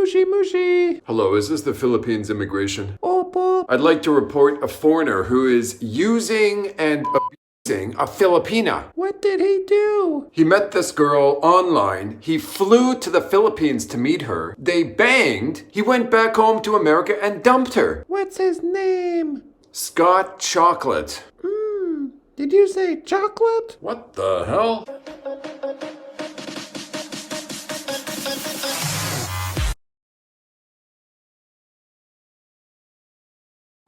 Mushy mushy. Hello, is this the Philippines immigration? Opo. I'd like to report a foreigner who is using and abusing a Filipina. What did he do? He met this girl online. He flew to the Philippines to meet her. They banged. He went back home to America and dumped her. What's his name? Scott Chocolate. Did you say chocolate? What the hell?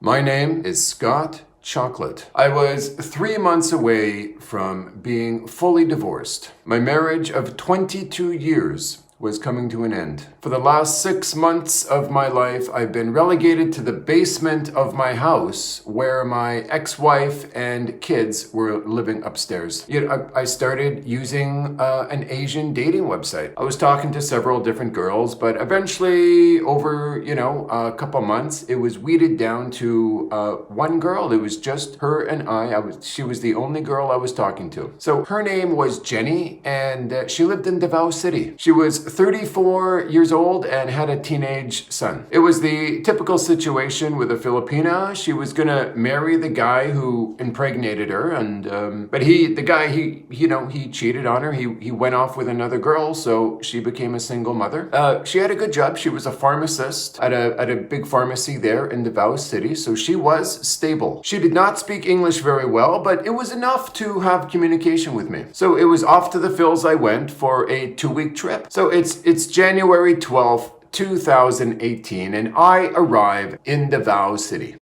My name is Scott Chocolate. I was 3 months away from being fully divorced. My marriage of 22 years was coming to an end. For the last 6 months of my life, I've been relegated to the basement of my house where my ex-wife and kids were living upstairs. Yet I started using an Asian dating website. I was talking to several different girls, but eventually over, a couple months, it was weeded down to one girl. It was just her and she was the only girl I was talking to. So her name was Jenny, and she lived in Davao City. She was 34 years old and had a teenage son. It was the typical situation with a Filipina. She was gonna marry the guy who impregnated her, and but the guy cheated on her. He went off with another girl, so she became a single mother. She had a good job. She was a pharmacist at a big pharmacy there in Davao City, so she was stable. She did not speak English very well, but it was enough to have communication with me. So it was off to the Phils I went for a 2-week trip. So it's January 12th, 2018, and I arrive in Davao City.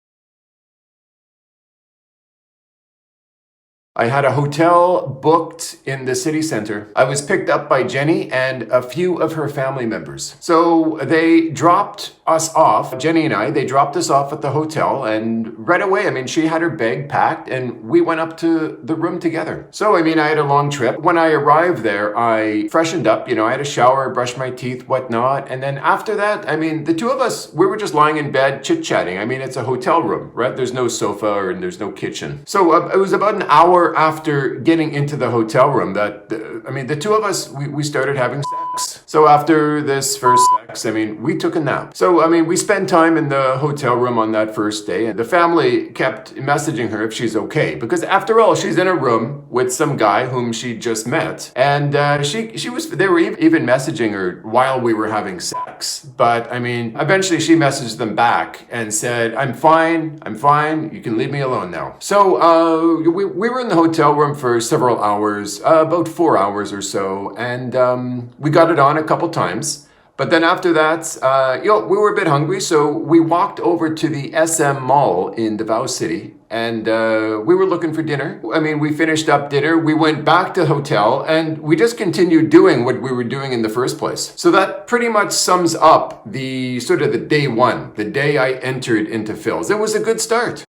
I had a hotel booked in the city center. I was picked up by Jenny and a few of her family members. So they dropped us off, Jenny and I, they dropped us off at the hotel, and right away, she had her bag packed and we went up to the room together. So, I had a long trip. When I arrived there, I freshened up, I had a shower, brushed my teeth, whatnot. And then after that, the two of us, we were just lying in bed chit-chatting. It's a hotel room, right? There's no sofa and there's no kitchen. So it was about an hour after getting into the hotel room that, the two of us, we started having sex. So after this first sex, we took a nap. So, we spent time in the hotel room on that first day, and the family kept messaging her if she's okay. Because after all, she's in a room with some guy whom she just met. And they were even messaging her while we were having sex. But, eventually she messaged them back and said, I'm fine, you can leave me alone now. So, we were in the hotel room for several hours, about 4 hours or so, and we got it on a couple times. But then after that, we were a bit hungry, so we walked over to the SM Mall in Davao City, and we were looking for dinner. We finished up dinner, we went back to the hotel, and we just continued doing what we were doing in the first place. So that pretty much sums up the day one, the day I entered into Phil's. It was a good start.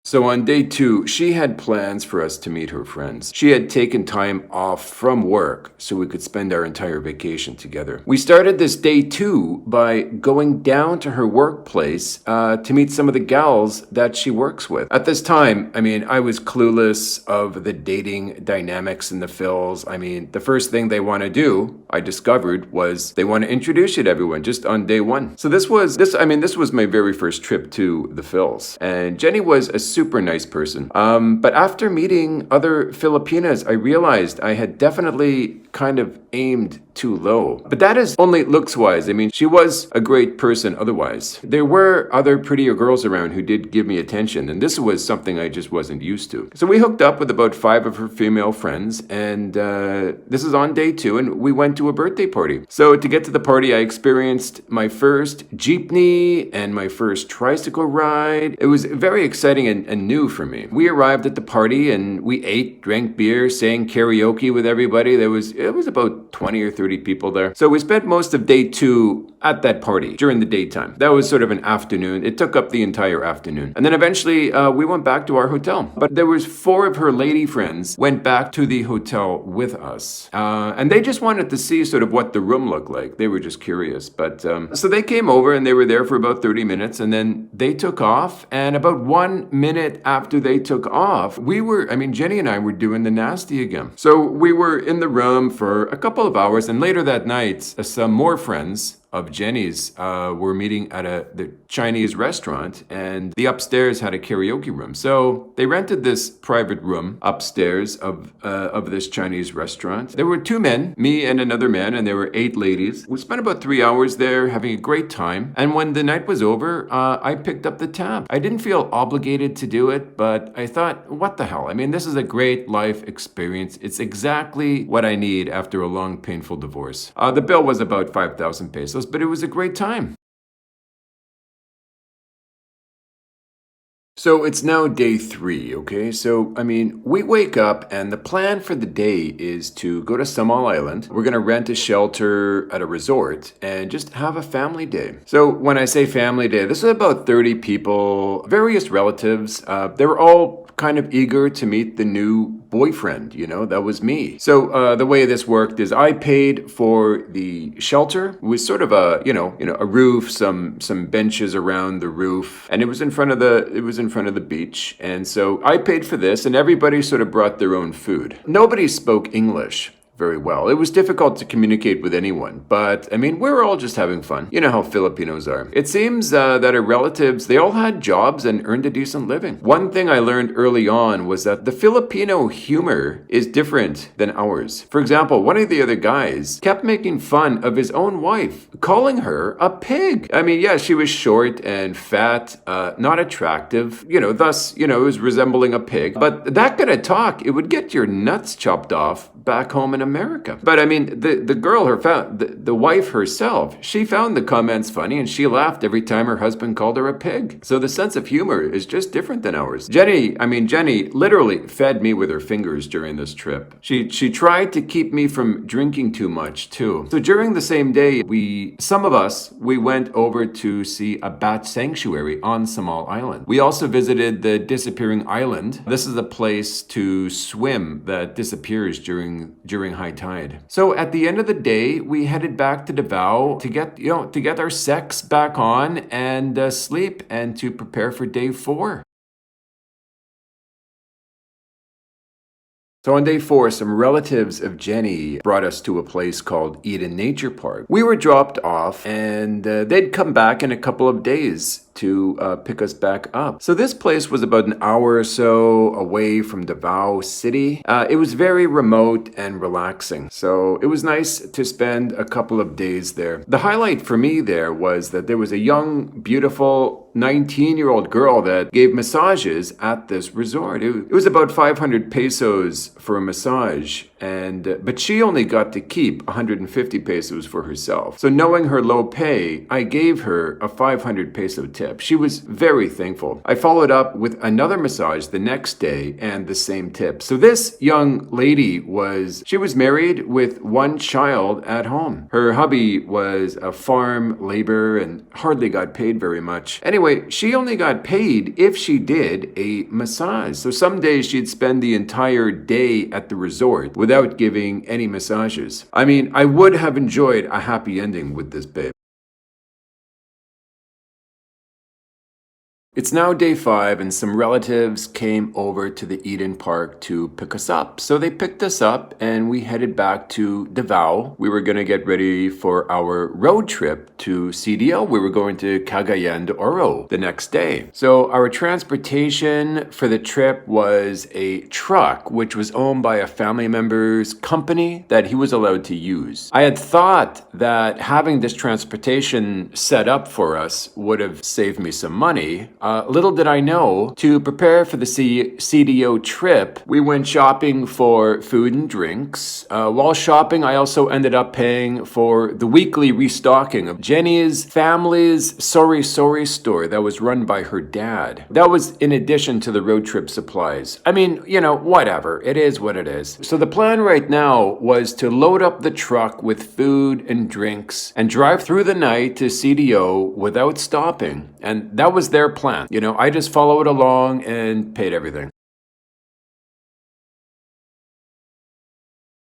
So on day 2, she had plans for us to meet her friends. She had taken time off from work so we could spend our entire vacation together. We started this day 2 by going down to her workplace to meet some of the gals that she works with. At this time, I was clueless of the dating dynamics in the Phils. The first thing they want to do, I discovered, was they want to introduce you to everyone just on day 1. So this was my very first trip to the Phils. And Jenny was a super nice person. But after meeting other Filipinas, I realized I had definitely kind of aimed too low. But that is only looks-wise. She was a great person otherwise. There were other prettier girls around who did give me attention, and this was something I just wasn't used to. So we hooked up with about 5 of her female friends, and this is on day 2, and we went to a birthday party. So to get to the party, I experienced my first jeepney and my first tricycle ride. It was very exciting and new for me. We arrived at the party, and we ate, drank beer, sang karaoke with everybody. It was about 20 or 30 people there. So we spent most of day 2 at that party during the daytime. That was sort of an afternoon. It took up the entire afternoon. And then eventually we went back to our hotel. But there was 4 of her lady friends went back to the hotel with us. And they just wanted to see sort of what the room looked like. They were just curious. But so they came over and they were there for about 30 minutes and then they took off. And about 1 minute after they took off, Jenny and I were doing the nasty again. So we were in the room for a couple of hours, and later that night, some more friends of Jenny's were meeting at the Chinese restaurant, and the upstairs had a karaoke room. So they rented this private room upstairs of this Chinese restaurant. There were 2 men, me and another man, and there were 8 ladies. We spent about 3 hours there having a great time. And when the night was over, I picked up the tab. I didn't feel obligated to do it, but I thought, what the hell? I mean, this is a great life experience. It's exactly what I need after a long, painful divorce. The bill was about 5,000 pesos. But it was a great time. So it's now day 3, okay? So, we wake up and the plan for the day is to go to Samal Island. We're gonna rent a shelter at a resort and just have a family day. So when I say family day, this is about 30 people, various relatives. They were all kind of eager to meet the new boyfriend, that was me. So the way this worked is I paid for the shelter. It was sort of a roof, some benches around the roof, and it was in front of the beach. And so I paid for this, and everybody sort of brought their own food. Nobody spoke English very well. It was difficult to communicate with anyone, but we were all just having fun. You know how Filipinos are. It seems that our relatives, they all had jobs and earned a decent living. One thing I learned early on was that the Filipino humor is different than ours. For example, one of the other guys kept making fun of his own wife, calling her a pig. She was short and fat, not attractive, thus, it was resembling a pig. But that kind of talk, it would get your nuts chopped off back home in America. But the girl, the wife herself, she found the comments funny and she laughed every time her husband called her a pig. So the sense of humor is just different than ours. Jenny literally fed me with her fingers during this trip. She tried to keep me from drinking too much too. So during the same day, some of us went over to see a bat sanctuary on Samal Island. We also visited the disappearing island. This is a place to swim that disappears during high tide. So at the end of the day, we headed back to Davao to get our sex back on and sleep and to prepare for day 4. So on day 4, some relatives of Jenny brought us to a place called Eden Nature Park. We were dropped off and they'd come back in a couple of days to pick us back up. So this place was about an hour or so away from Davao City. It was very remote and relaxing. So it was nice to spend a couple of days there. The highlight for me there was that there was a young, beautiful 19-year-old girl that gave massages at this resort. It was about 500 pesos for a massage, but she only got to keep 150 pesos for herself. So knowing her low pay, I gave her a 500 peso tip. She was very thankful. I followed up with another massage the next day and the same tip. So this young lady was married with 1 child at home. Her hubby was a farm laborer and hardly got paid very much. Anyway, she only got paid if she did a massage. So some days she'd spend the entire day at the resort without giving any massages. I would have enjoyed a happy ending with this babe. It's now day 5 and some relatives came over to the Eden Park to pick us up. So they picked us up and we headed back to Davao. We were going to get ready for our road trip to CDL. We were going to Cagayan De Oro the next day. So our transportation for the trip was a truck which was owned by a family member's company that he was allowed to use. I had thought that having this transportation set up for us would have saved me some money. Little did I know, to prepare for the CDO trip, we went shopping for food and drinks. While shopping, I also ended up paying for the weekly restocking of Jenny's family's Sorry store that was run by her dad. That was in addition to the road trip supplies. Whatever. It is what it is. So the plan right now was to load up the truck with food and drinks and drive through the night to CDO without stopping. And that was their plan. I just followed along and paid everything.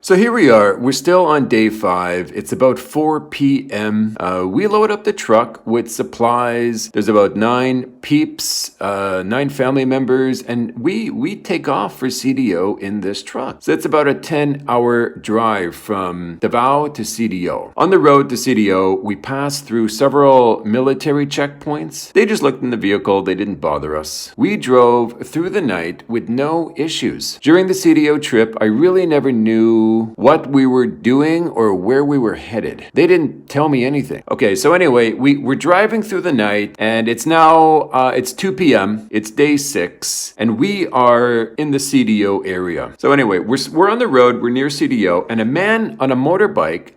So here we are. We're still on day 5. It's about 4 p.m. We load up the truck with supplies. There's about 9 peeps, 9 family members, and we take off for CDO in this truck. So it's about a 10-hour drive from Davao to CDO. On the road to CDO, we passed through several military checkpoints. They just looked in the vehicle. They didn't bother us. We drove through the night with no issues. During the CDO trip, I really never knew what we were doing or where we were headed. They didn't tell me anything. Okay, so anyway, we're driving through the night, and it's now, it's 2 p.m. It's day 6, and we are in the CDO area. So anyway, we're on the road, we're near CDO, and a man on a motorbike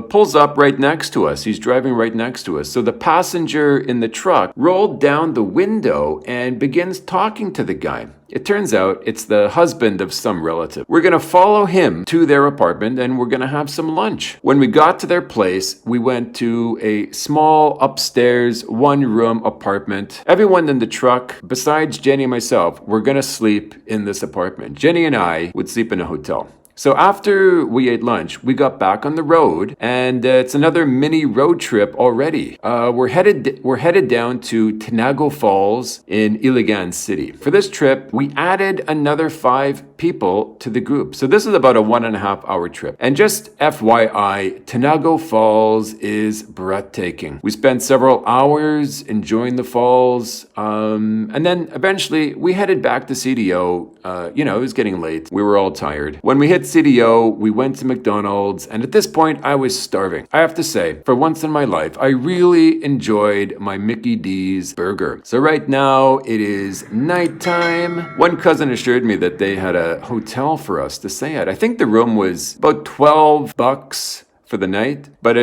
pulls up right next to us. He's driving right next to us. So the passenger in the truck rolled down the window and begins talking to the guy. It turns out it's the husband of some relative. We're going to follow him to their apartment and we're going to have some lunch. When we got to their place, we went to a small upstairs 1-room apartment. Everyone in the truck, besides Jenny and myself, were going to sleep in this apartment. Jenny and I would sleep in a hotel. So after we ate lunch, we got back on the road, and it's another mini road trip already. We're headed down to Tinago Falls in Iligan City. For this trip, we added another 5 people to the group. So this is about a 1.5-hour trip. And just FYI, Tinago Falls is breathtaking. We spent several hours enjoying the falls, and then eventually we headed back to CDO. It was getting late. We were all tired. When we hit CDO, we went to McDonald's, and at this point, I was starving. I have to say, for once in my life, I really enjoyed my Mickey D's burger. So right now, it is nighttime. One cousin assured me that they had a hotel for us to stay at. I think the room was about $12 for the night. But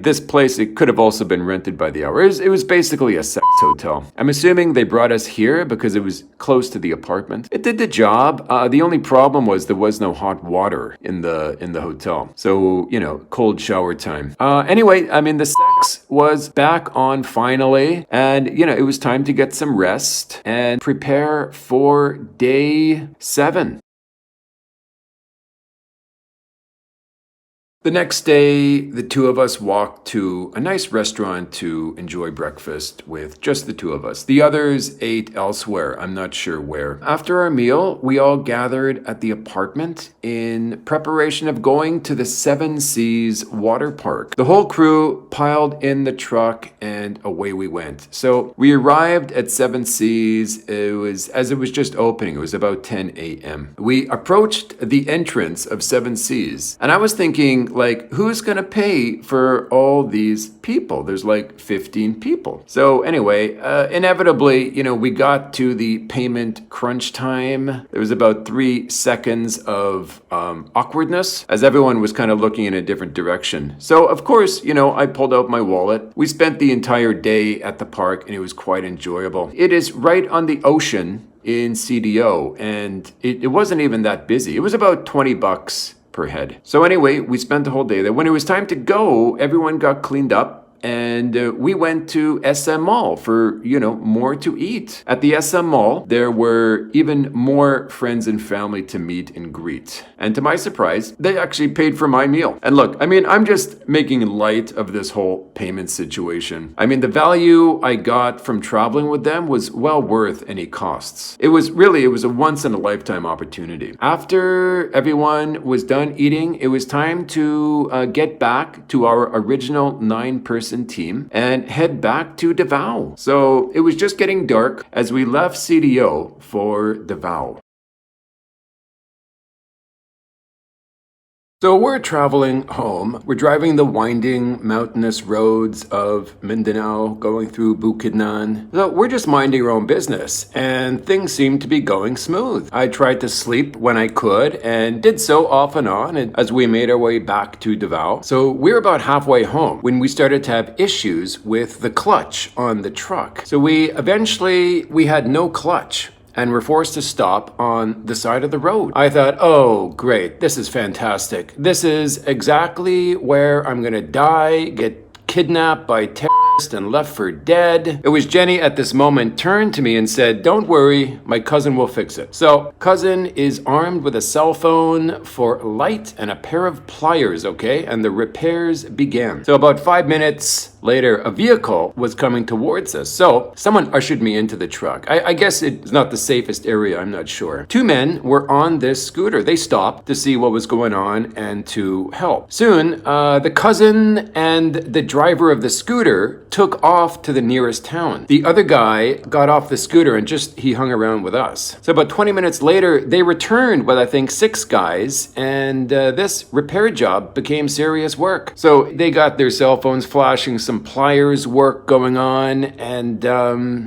this place, it could have also been rented by the hour. It was basically a sex hotel. I'm assuming they brought us here because it was close to the apartment. It did the job. The only problem was there was no hot water in the hotel. So, cold shower time. Anyway, the sex was back on finally. And, it was time to get some rest and prepare for day 7. The next day, the 2 of us walked to a nice restaurant to enjoy breakfast with just the 2 of us. The others ate elsewhere, I'm not sure where. After our meal, we all gathered at the apartment in preparation of going to the 7 Seas water park. The whole crew piled in the truck and away we went. So we arrived at 7 Seas, it was just opening, it was about 10 a.m. We approached the entrance of 7 Seas, and I was thinking, who's going to pay for all these people? There's 15 people. So anyway, inevitably, we got to the payment crunch time. There was about 3 seconds of awkwardness as everyone was kind of looking in a different direction. So of course, I pulled out my wallet. We spent the entire day at the park and it was quite enjoyable. It is right on the ocean in CDO, and it wasn't even that busy. It was about $20 per head. So anyway, we spent the whole day there. When it was time to go, everyone got cleaned up and we went to SM Mall for, more to eat. At the SM Mall, there were even more friends and family to meet and greet. And to my surprise, they actually paid for my meal. And look, I'm just making light of this whole payment situation. The value I got from traveling with them was well worth any costs. It was a once in a lifetime opportunity. After everyone was done eating, it was time to get back to our original 9-person team and head back to Davao. So it was just getting dark as we left CDO for Davao. So we're traveling home. We're driving the winding mountainous roads of Mindanao, going through Bukidnon. So we're just minding our own business, and things seem to be going smooth. I tried to sleep when I could, and did so off and on as we made our way back to Davao. So we're about halfway home when we started to have issues with the clutch on the truck. So we had no clutch and were forced to stop on the side of the road. I thought, oh, great, this is fantastic. This is exactly where I'm gonna die, get kidnapped by terrorists, and left for dead. It was Jenny at this moment turned to me and said, "Don't worry, my cousin will fix it." So cousin is armed with a cell phone for light and a pair of pliers, okay? And the repairs began. So about 5 minutes later, a vehicle was coming towards us. So someone ushered me into the truck. I guess it's not the safest area, I'm not sure. Two men were on this scooter. They stopped to see what was going on and to help. Soon, the cousin and the driver of the scooter took off to the nearest town. The other guy got off the scooter and he hung around with us. So about 20 minutes later, they returned with, I think, 6 guys, and this repair job became serious work. So they got their cell phones flashing, some pliers work going on, and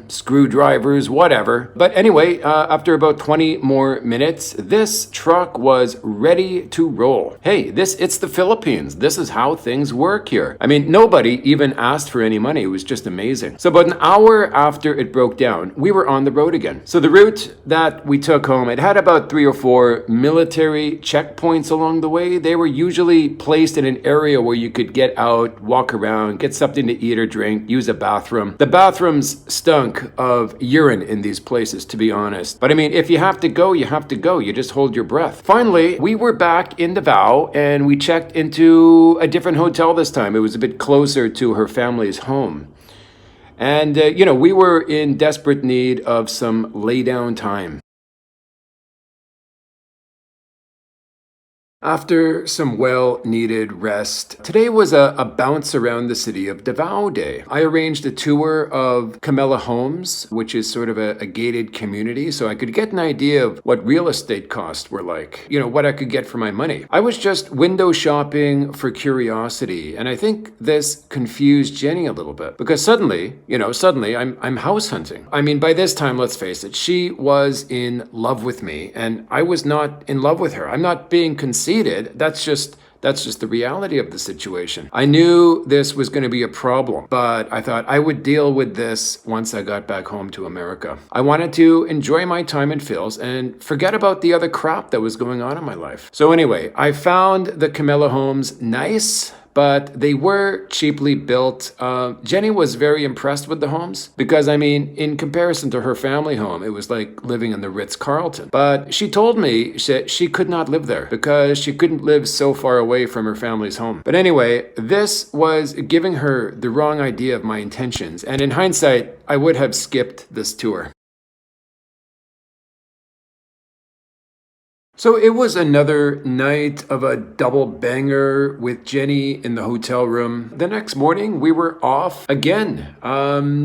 screwdrivers, whatever. But anyway, after about 20 more minutes, this truck was ready to roll. Hey, it's the Philippines. This is how things work here. I mean, nobody even asked for any money. It was just amazing. So about an hour after it broke down, we were on the road again. So the route that we took home, it had about 3 or 4 military checkpoints along the way. They were usually placed in an area where you could get out, walk around, get something to eat or drink, use a bathroom. The bathrooms stunk of urine in these places, to be honest. But I mean, if you have to go, you have to go. You just hold your breath. Finally, we were back in Davao and we checked into a different hotel this time. It was a bit closer to her family's home. And, we were in desperate need of some lay down time. After some well-needed rest, today was a bounce around the city of Davao day. I arranged a tour of Camella Homes, which is sort of a gated community, so I could get an idea of what real estate costs were like, what I could get for my money. I was just window shopping for curiosity, and I think this confused Jenny a little bit, because suddenly I'm house hunting. I mean, by this time, let's face it, she was in love with me, and I was not in love with her. I'm not being conceited. That's just the reality of the situation. I knew this was going to be a problem, but I thought I would deal with this once I got back home to America. I wanted to enjoy my time in Phil's and forget about the other crap that was going on in my life. So anyway, I found the Camella homes nice, but they were cheaply built. Jenny was very impressed with the homes because, in comparison to her family home, it was like living in the Ritz-Carlton. But she told me that she could not live there because she couldn't live so far away from her family's home. But anyway, this was giving her the wrong idea of my intentions. And in hindsight, I would have skipped this tour. So it was another night of a double banger with Jenny in the hotel room. The next morning, we were off again.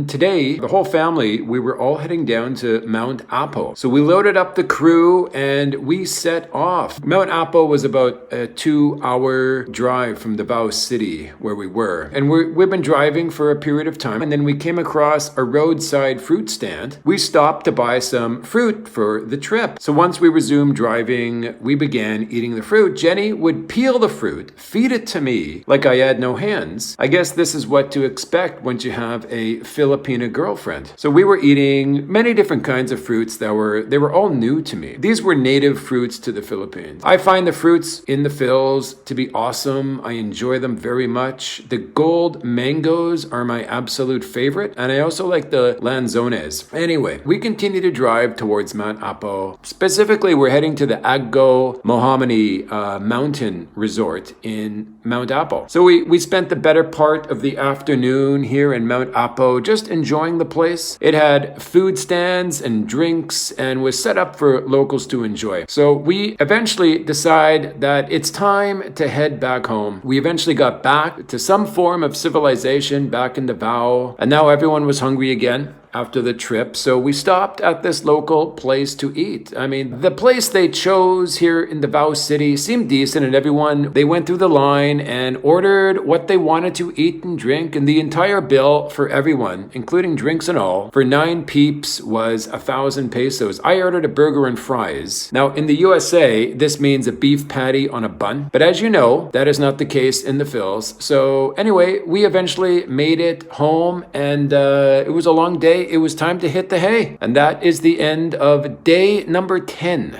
Today, the whole family, we were all heading down to Mount Apo. So we loaded up the crew and we set off. Mount Apo was about a 2-hour drive from Davao City where we were. And we've been driving for a period of time. And then we came across a roadside fruit stand. We stopped to buy some fruit for the trip. So once we resumed driving, we began eating the fruit. Jenny would peel the fruit, feed it to me like I had no hands. I guess this is what to expect once you have a Filipina girlfriend. So we were eating many different kinds of fruits they were all new to me. These were native fruits to the Philippines. I find the fruits in the Phils to be awesome. I enjoy them very much. The gold mangoes are my absolute favorite, and I also like the lanzones. Anyway, we continue to drive towards Mount Apo. Specifically, we're heading to the Aggo Mohamani mountain resort in Mount Apo. So we spent the better part of the afternoon here in Mount Apo just enjoying the place. It had food stands and drinks and was set up for locals to enjoy. So we eventually decide that it's time to head back home. We eventually got back to some form of civilization back in Davao, and now everyone was hungry again after the trip, so we stopped at this local place to eat. The place they chose here in Davao City seemed decent, and they went through the line and ordered what they wanted to eat and drink, and the entire bill for everyone, including drinks and all, for 9 peeps was 1,000 pesos. I ordered a burger and fries. Now, in the USA, this means a beef patty on a bun, but as you know, that is not the case in the Phils. So anyway, we eventually made it home, and it was a long day. It was time to hit the hay. And that is the end of day number 10.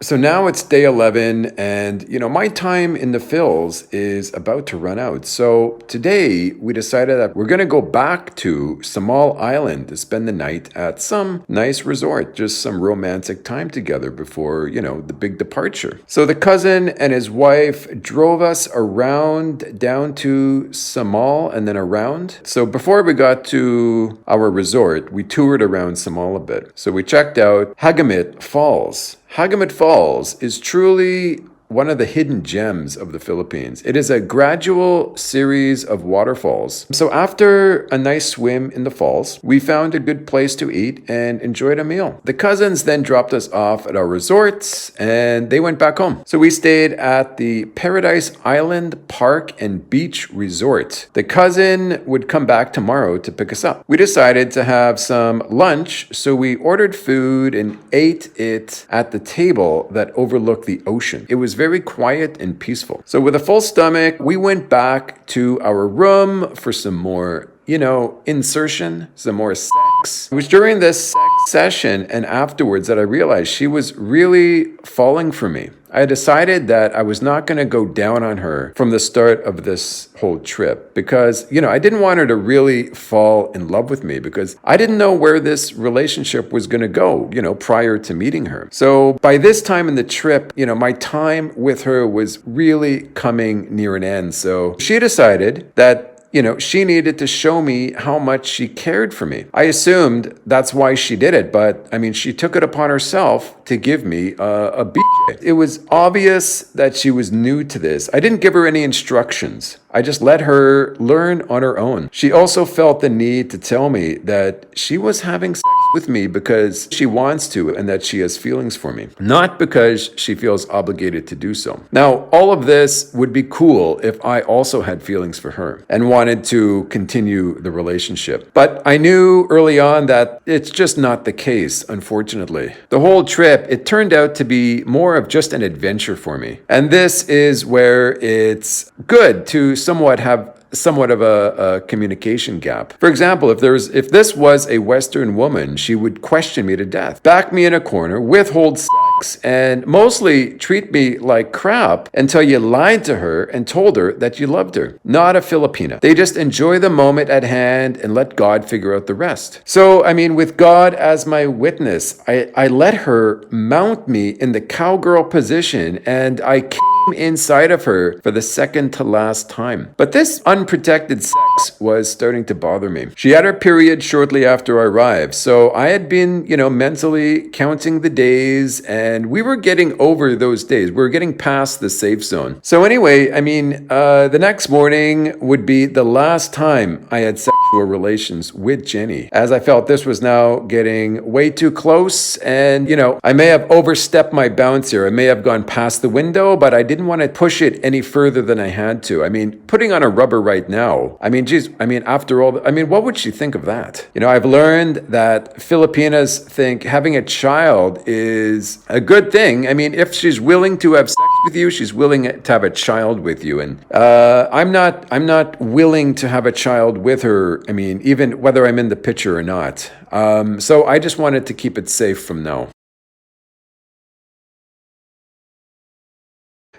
So now it's day 11, and my time in the Phils is about to run out. So today we decided that we're going to go back to Samal Island to spend the night at some nice resort, just some romantic time together before, the big departure. So the cousin and his wife drove us around down to Samal and then around. So before we got to our resort, we toured around Samal a bit. So we checked out Hagamit Falls. Hagamit Falls is truly one of the hidden gems of the Philippines. It is a gradual series of waterfalls. So after a nice swim in the falls, we found a good place to eat and enjoyed a meal. The cousins then dropped us off at our resorts and they went back home. So we stayed at the Paradise Island Park and Beach Resort. The cousin would come back tomorrow to pick us up. We decided to have some lunch, so we ordered food and ate it at the table that overlooked the ocean. It was very quiet and peaceful. So with a full stomach, we went back to our room for some more, insertion, some more sex. It was during this sex session and afterwards that I realized she was really falling for me. I decided that I was not going to go down on her from the start of this whole trip because, I didn't want her to really fall in love with me because I didn't know where this relationship was going to go, prior to meeting her. So by this time in the trip, my time with her was really coming near an end. So she decided that she needed to show me how much she cared for me. I assumed that's why she did it, but she took it upon herself to give me a BJ. It was obvious that she was new to this. I didn't give her any instructions. I just let her learn on her own. She also felt the need to tell me that she was having sex with me because she wants to and that she has feelings for me, not because she feels obligated to do so. Now, all of this would be cool if I also had feelings for her and wanted to continue the relationship. But I knew early on that it's just not the case, unfortunately. The whole trip, it turned out to be more of just an adventure for me. And this is where it's good to somewhat of a communication gap. For example, if this was a Western woman, she would question me to death, back me in a corner, withhold sex, and mostly treat me like crap until you lied to her and told her that you loved her. Not a Filipina. They just enjoy the moment at hand and let God figure out the rest. So, with God as my witness, I let her mount me in the cowgirl position and I came inside of her for the second to last time. But this unprotected sex was starting to bother me. She had her period shortly after I arrived, so I had been, mentally counting the days, and we were getting over those days. We were getting past the safe zone. So anyway, the next morning would be the last time I had sexual relations with Jenny, as I felt this was now getting way too close, and, I may have overstepped my bounds here. I may have gone past the window, but I didn't want to push it any further than I had to. Putting on a rubber right now, after all, what would she think of that? I've learned that Filipinas think having a child is a good thing. If she's willing to have sex with you, she's willing to have a child with you. And I'm not willing to have a child with her, even whether I'm in the picture or not. So I just wanted to keep it safe from now.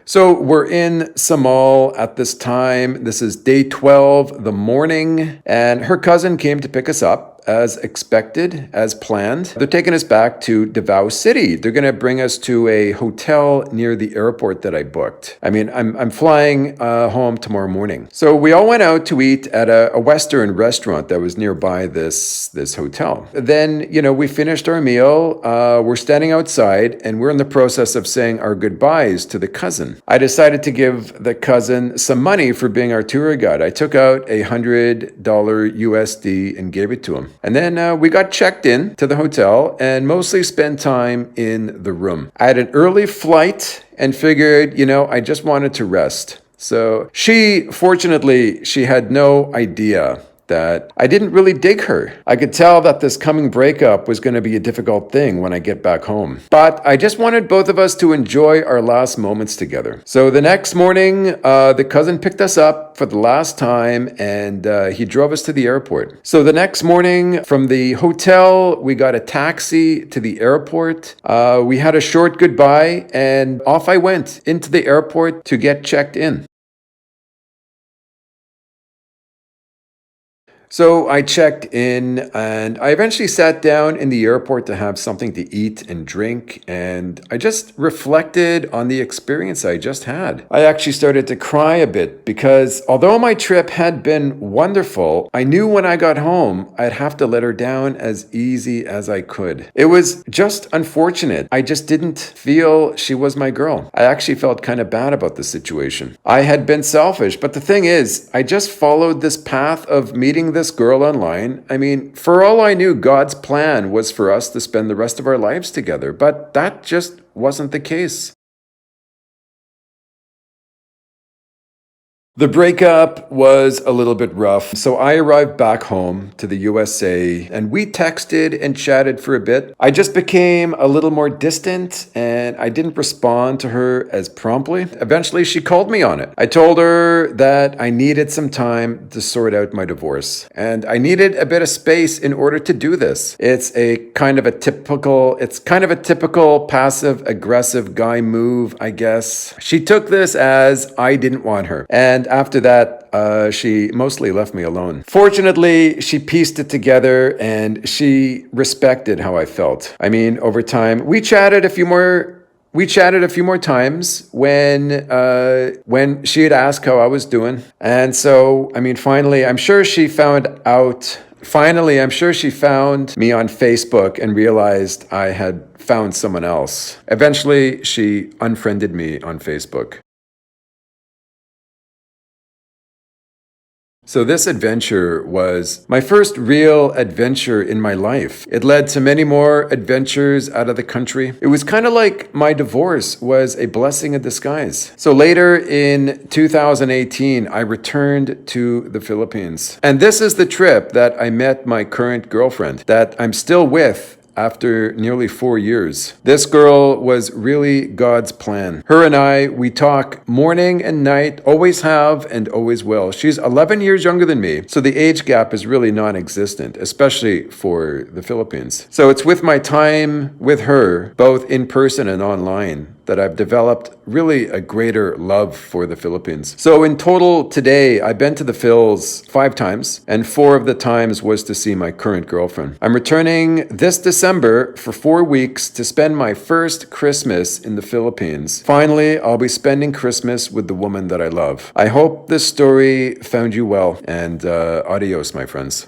So we're in Samal at this time. This is day 12, the morning, and her cousin came to pick us up as expected, as planned. They're taking us back to Davao City. They're going to bring us to a hotel near the airport that I booked. I'm flying home tomorrow morning. So we all went out to eat at a Western restaurant that was nearby this hotel. Then, we finished our meal. We're standing outside and we're in the process of saying our goodbyes to the cousin. I decided to give the cousin some money for being our tour guide. I took out $100 USD and gave it to him. And then we got checked in to the hotel and mostly spent time in the room. I had an early flight and figured, I just wanted to rest. So fortunately, she had no idea that I didn't really dig her. I could tell that this coming breakup was going to be a difficult thing when I get back home. But I just wanted both of us to enjoy our last moments together. So the next morning, the cousin picked us up for the last time and he drove us to the airport. So the next morning from the hotel, we got a taxi to the airport. We had a short goodbye and off I went into the airport to get checked in. So I checked in and I eventually sat down in the airport to have something to eat and drink, and I just reflected on the experience I just had. I actually started to cry a bit because although my trip had been wonderful, I knew when I got home I'd have to let her down as easy as I could. It was just unfortunate. I just didn't feel she was my girl. I actually felt kind of bad about the situation. I had been selfish, but the thing is, I just followed this path of meeting this girl online. I mean, for all I knew, God's plan was for us to spend the rest of our lives together, but that just wasn't the case. The breakup was a little bit rough, so I arrived back home to the USA and we texted and chatted for a bit. I just became a little more distant and I didn't respond to her as promptly. Eventually, she called me on it. I told her that I needed some time to sort out my divorce and I needed a bit of space in order to do this. It's kind of a typical passive aggressive guy move, I guess. She took this as I didn't want her. And after that, she mostly left me alone. Fortunately, she pieced it together and she respected how I felt. I mean, over time, we chatted a few more times when she had asked how I was doing. And so, I mean, finally, I'm sure she found me on Facebook and realized I had found someone else. Eventually, she unfriended me on Facebook. So this adventure was my first real adventure in my life. It led to many more adventures out of the country. It was kind of like my divorce was a blessing in disguise. So later in 2018, I returned to the Philippines. And this is the trip that I met my current girlfriend that I'm still with after nearly 4 years. This girl was really God's plan. Her and I, we talk morning and night, always have and always will. She's 11 years younger than me, so the age gap is really non-existent, especially for the Philippines. So it's with my time with her, both in person and online, that I've developed really a greater love for the Philippines. So in total today, I've been to the Phils 5 times, and 4 of the times was to see my current girlfriend. I'm returning this December for 4 weeks to spend my first Christmas in the Philippines. Finally, I'll be spending Christmas with the woman that I love. I hope this story found you well, and adios, my friends.